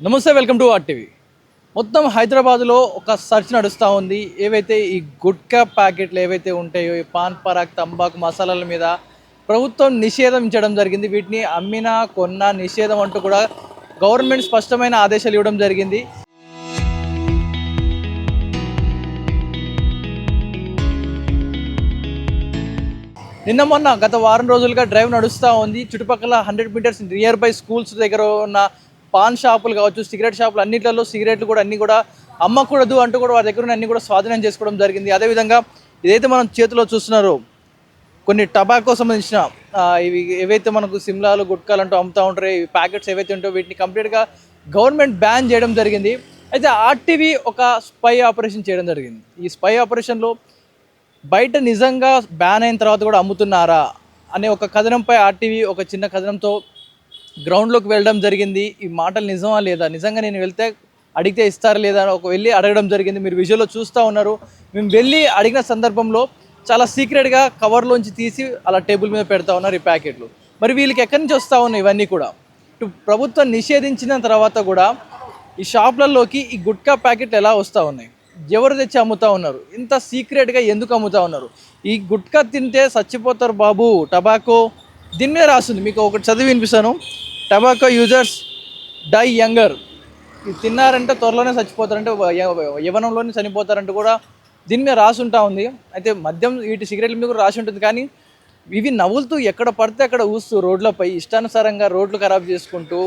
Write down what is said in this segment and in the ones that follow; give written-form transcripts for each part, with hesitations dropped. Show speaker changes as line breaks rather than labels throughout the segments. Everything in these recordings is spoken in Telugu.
నమస్తే, వెల్కమ్ టు ఆర్టీవీ. మొత్తం హైదరాబాద్లో ఒక సర్చ్ నడుస్తూ ఉంది. ఏవైతే ఈ గుట్కా ప్యాకెట్లు ఏవైతే ఉంటాయో, ఈ పాన్ పరాగ్ తంబాకు మసాలాల మీద ప్రభుత్వం నిషేధించడం జరిగింది. వీటిని అమ్మినా కొన్నా నిషేధం అంటూ కూడా గవర్నమెంట్ స్పష్టమైన ఆదేశాలు ఇవ్వడం జరిగింది. నిన్న మొన్న గత వారం రోజులుగా డ్రైవ్ నడుస్తూ ఉంది. చుట్టుపక్కల 100 మీటర్స్ నియర్ బై స్కూల్స్ దగ్గర ఉన్న పాన్ షాపులు కావచ్చు, సిగరెట్ షాపులు అన్నింటిలో సిగరెట్లు కూడా అన్నీ కూడా అమ్మకూడదు అంటూ కూడా వారి దగ్గర ఉన్న అన్నీ కూడా స్వాధీనం చేసుకోవడం జరిగింది. అదేవిధంగా ఇదైతే మనం చేతిలో చూస్తున్నారో కొన్ని టబాకో సంబంధించిన ఇవి ఏవైతే మనకు సిమ్లాలు గుట్కాలు అంటూ అమ్ముతూ ఉంటారో, ఈ ప్యాకెట్స్ ఏవైతే ఉంటాయో వీటిని కంప్లీట్గా గవర్నమెంట్ బ్యాన్ చేయడం జరిగింది. అయితే ఆర్టీవీ ఒక స్పై ఆపరేషన్ చేయడం జరిగింది. ఈ స్పై ఆపరేషన్లో బయట నిజంగా బ్యాన్ అయిన తర్వాత కూడా అమ్ముతున్నారా అనే ఒక కథనంపై ఆర్టీవీ ఒక చిన్న కథనంతో గ్రౌండ్లోకి వెళ్ళడం జరిగింది. ఈ మాటలు నిజమా లేదా, నిజంగా నేను వెళ్తే అడిగితే ఇస్తారా లేదా ఒక వెళ్ళి అడగడం జరిగింది. మీరు విజువల్లో చూస్తూ ఉన్నారు. మేము వెళ్ళి అడిగిన సందర్భంలో చాలా సీక్రెట్గా కవర్లోంచి తీసి అలా టేబుల్ మీద పెడతా ఉన్నారు ఈ ప్యాకెట్లు. మరి వీళ్ళకి ఎక్కడి నుంచి వస్తూ ఉన్నాయి ఇవన్నీ కూడా? ఇటు ప్రభుత్వం నిషేధించిన తర్వాత కూడా ఈ షాపులలోకి ఈ గుట్కా ప్యాకెట్లు ఎలా వస్తూ ఉన్నాయి, ఎవరు తెచ్చి అమ్ముతూ ఉన్నారు, ఇంత సీక్రెట్గా ఎందుకు అమ్ముతూ ఉన్నారు? ఈ గుట్కా తింటే చచ్చిపోతారు బాబు, టబాకో దీని మీద రాస్తుంది. మీకు ఒకటి చదివి వినిపిస్తాను. Tobacco users die younger. ఇది తిన్నారంటే త్వరలోనే చచ్చిపోతారంటే, యవనంలోనే చనిపోతారంటూ కూడా దీని మీద రాసి ఉంటా ఉంది. అయితే మద్యం వీటి సిగరెట్ల మీద కూడా రాసి ఉంటుంది. కానీ ఇవి నవ్వులుతూ ఎక్కడ పడితే అక్కడ ఊస్తూ రోడ్లపై ఇష్టానుసారంగా రోడ్లు ఖరాబ్ చేసుకుంటూ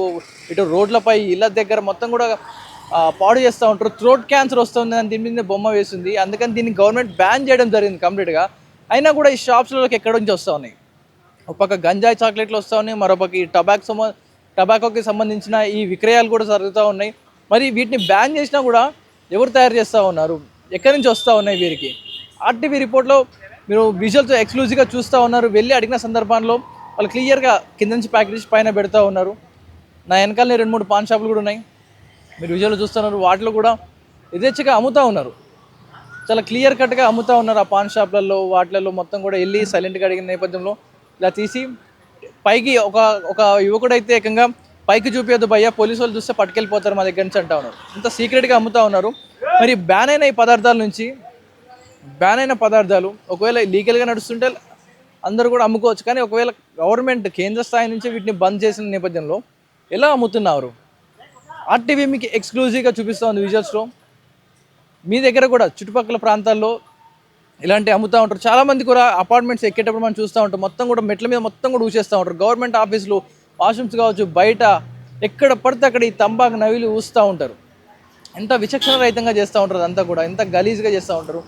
ఇటు రోడ్లపై ఇళ్ళ దగ్గర మొత్తం కూడా పాడు చేస్తూ ఉంటారు. థ్రోట్ క్యాన్సర్ వస్తుంది అని దీని మీద బొమ్మ వేసింది. అందుకని దీన్ని గవర్నమెంట్ బ్యాన్ చేయడం జరిగింది కంప్లీట్గా. అయినా కూడా ఈ షాప్స్లోకి ఎక్కడి నుంచి వస్తూ ఉన్నాయి? ఒక పక్క గంజాయి చాక్లెట్లు వస్తూ ఉన్నాయి, మరోపక్క ఈ టబాకోకి సంబంధించిన ఈ విక్రయాలు కూడా జరుగుతూ ఉన్నాయి. మరి వీటిని బ్యాన్ చేసినా కూడా ఎవరు తయారు చేస్తూ ఉన్నారు, ఎక్కడి నుంచి వస్తూ ఉన్నాయి వీరికి? ఆర్టీవీ రిపోర్ట్లో మీరు విజువల్తో ఎక్స్క్లూజివ్గా చూస్తూ ఉన్నారు. వెళ్ళి అడిగిన సందర్భంలో వాళ్ళు క్లియర్గా కింద నుంచి ప్యాకెట్ పైన పెడతా ఉన్నారు. నా వెనకాలనే 2-3 పాన్ షాపులు కూడా ఉన్నాయి. మీరు విజువల్ చూస్తున్నారు. వాటిలో కూడా యథేచ్ఛగా అమ్ముతూ ఉన్నారు. చాలా క్లియర్ కట్గా అమ్ముతూ ఉన్నారు. ఆ పాన్ షాప్లలో వాటిలలో మొత్తం కూడా వెళ్ళి సైలెంట్గా అడిగిన నేపథ్యంలో ఇలా తీసి పైకి ఒక యువకుడైతే ఏకంగా పైకి చూపించద్దు భయ్యా, పోలీసు వాళ్ళు చూస్తే పట్టుకెళ్ళిపోతారు మా దగ్గర నుంచి అంటూ ఉన్నారు. ఇంత సీక్రెట్గా అమ్ముతూ ఉన్నారు. మరి బ్యాన్ అయిన ఈ పదార్థాల నుంచి బ్యాన్ అయిన పదార్థాలు ఒకవేళ లీగల్గా నడుస్తుంటే అందరూ కూడా అమ్ముకోవచ్చు. కానీ ఒకవేళ గవర్నమెంట్ కేంద్ర స్థాయి నుంచి వీటిని బంద్ చేసిన నేపథ్యంలో ఎలా అమ్ముతున్నారు? ఆర్టీవీ మీకు ఎక్స్క్లూజివ్గా చూపిస్తూ ఉంది విజువల్స్లో. మీ దగ్గర కూడా చుట్టుపక్కల ప్రాంతాల్లో ఇలాంటి అమ్ముతూ ఉంటారు. చాలామంది కూడా అపార్ట్మెంట్స్ ఎక్కేటప్పుడు మనం చూస్తూ ఉంటాం. మొత్తం కూడా మెట్ల మీద మొత్తం కూడా ఊసేస్తూ ఉంటారు. గవర్నమెంట్ ఆఫీసులు, వాష్రూమ్స్ కావచ్చు, బయట ఎక్కడ పడితే అక్కడ ఈ తంబాకు నవిలి ఊస్తూ ఉంటారు. ఎంత విచక్షణ రహితంగా చేస్తూ ఉంటారు. అంతా కూడా ఎంత గలీజ్గా చేస్తూ ఉంటారు.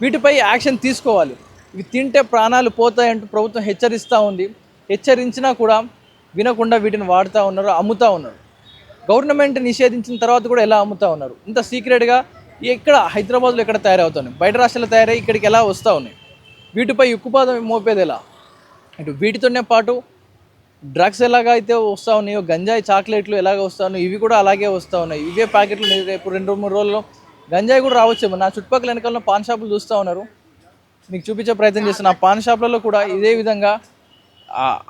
వీటిపై యాక్షన్ తీసుకోవాలి. ఇవి తింటే ప్రాణాలు పోతాయంటూ ప్రభుత్వం హెచ్చరిస్తూ ఉంది. హెచ్చరించినా కూడా వినకుండా వీటిని వాడుతూ ఉన్నారు, అమ్ముతూ ఉన్నారు. గవర్నమెంట్ నిషేధించిన తర్వాత కూడా ఎలా అమ్ముతూ ఉన్నారు? ఇంత సీక్రెట్గా ఎక్కడ హైదరాబాద్లో ఎక్కడ తయారవుతున్నాయి, బయట రాష్ట్రాల్లో తయారై ఇక్కడికి ఎలా వస్తూ ఉన్నాయి? వీటిపై ఉక్కుపాదం మోపేది ఎలా? ఇటు వీటితోనే పాటు డ్రగ్స్ ఎలాగ అయితే వస్తూ ఉన్నాయో, గంజాయి చాక్లెట్లు ఎలాగ వస్తూ ఉన్నాయో ఇవి కూడా అలాగే వస్తూ ఉన్నాయి. ఇవే ప్యాకెట్లు రేపు 2-3 రోజుల్లో గంజాయి కూడా రావచ్చేమో. నా చుట్టుపక్కల వెనకాల పాన్ షాపులు చూస్తూ ఉన్నారు. మీకు చూపించే ప్రయత్నం చేస్తున్న ఆ పాన్ షాపులలో కూడా ఇదే విధంగా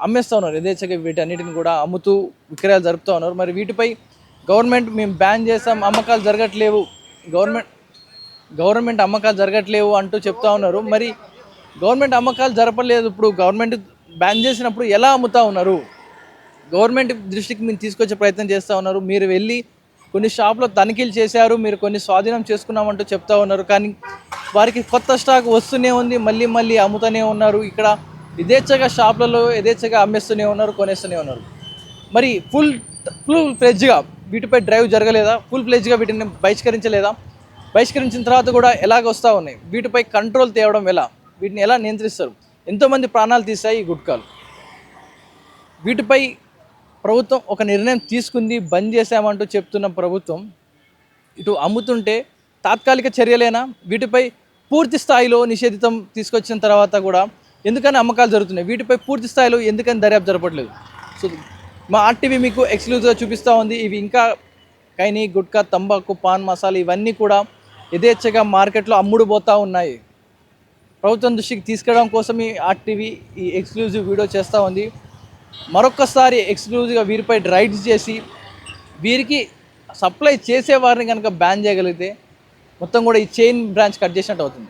అమ్మేస్తూ ఉన్నారు. యథేచ్ఛగా వీటన్నిటిని కూడా అమ్ముతూ విక్రయాలు జరుపుతూ ఉన్నారు. మరి వీటిపై గవర్నమెంట్ మేము బ్యాన్ చేసాం, అమ్మకాలు జరగట్లేవు, గవర్నమెంట్ అమ్మకాలు జరగట్లేవు అంటూ చెప్తా ఉన్నారు. మరి గవర్నమెంట్ అమ్మకాలు జరపలేదు, ఇప్పుడు గవర్నమెంట్ బ్యాన్ చేసినప్పుడు ఎలా అమ్ముతూ ఉన్నారు? గవర్నమెంట్ దృష్టికి మీరు తీసుకొచ్చే ప్రయత్నం చేస్తూ ఉన్నారు. మీరు వెళ్ళి కొన్ని షాపులో తనిఖీలు చేశారు, మీరు కొన్ని స్వాధీనం చేసుకున్నామంటూ చెప్తా ఉన్నారు. కానీ వారికి కొత్త స్టాక్ వస్తూనే ఉంది, మళ్ళీ అమ్ముతూనే ఉన్నారు. ఇక్కడ యథేచ్ఛగా షాపులలో యథేచ్ఛగా అమ్మేస్తూనే ఉన్నారు, కొనేస్తూనే ఉన్నారు. మరి ఫుల్ ఫ్లెడ్జ్గా వీటిపై డ్రైవ్ జరగలేదా? ఫుల్ ఫ్లెడ్జ్గా వీటిని బహిష్కరించలేదా? బహిష్కరించిన తర్వాత కూడా ఎలాగ వస్తూ ఉన్నాయి? వీటిపై కంట్రోల్ తేవడం ఎలా? వీటిని ఎలా నియంత్రిస్తారు? ఎంతోమంది ప్రాణాలు తీస్తాయి ఈ గుట్కాలు. వీటిపై ప్రభుత్వం ఒక నిర్ణయం తీసుకుంది, బంద్ చేశామంటూ చెప్తున్న ప్రభుత్వం ఇటు అమ్ముతుంటే తాత్కాలిక చర్యలేనా? వీటిపై పూర్తి స్థాయిలో నిషేధితం తీసుకొచ్చిన తర్వాత కూడా ఎందుకని అమ్మకాలు జరుగుతున్నాయి? వీటిపై పూర్తి స్థాయిలో ఎందుకని దర్యాప్తు జరపట్లేదు? సో మా ఆర్టీవీ మీకు ఎక్స్క్లూజివ్గా చూపిస్తూ ఉంది. ఇవి ఇంకా కైని, గుట్కా, తంబాకు, పాన్ మసాలా ఇవన్నీ కూడా యథేచ్ఛగా మార్కెట్లో అమ్ముడుపోతూ ఉన్నాయి. ప్రభుత్వం దృష్టికి తీసుకెళ్ళడం కోసం ఈ ఆర్టీవీ ఈ ఎక్స్క్లూజివ్ వీడియో చేస్తూ ఉంది. మరొక్కసారి ఎక్స్క్లూజివ్గా వీరిపై రైడ్స్ చేసి వీరికి సప్లై చేసే వారిని కనుక బ్యాన్ చేయగలిగితే మొత్తం కూడా ఈ చైన్ బ్రాంచ్ కట్ చేసినట్టు అవుతుంది.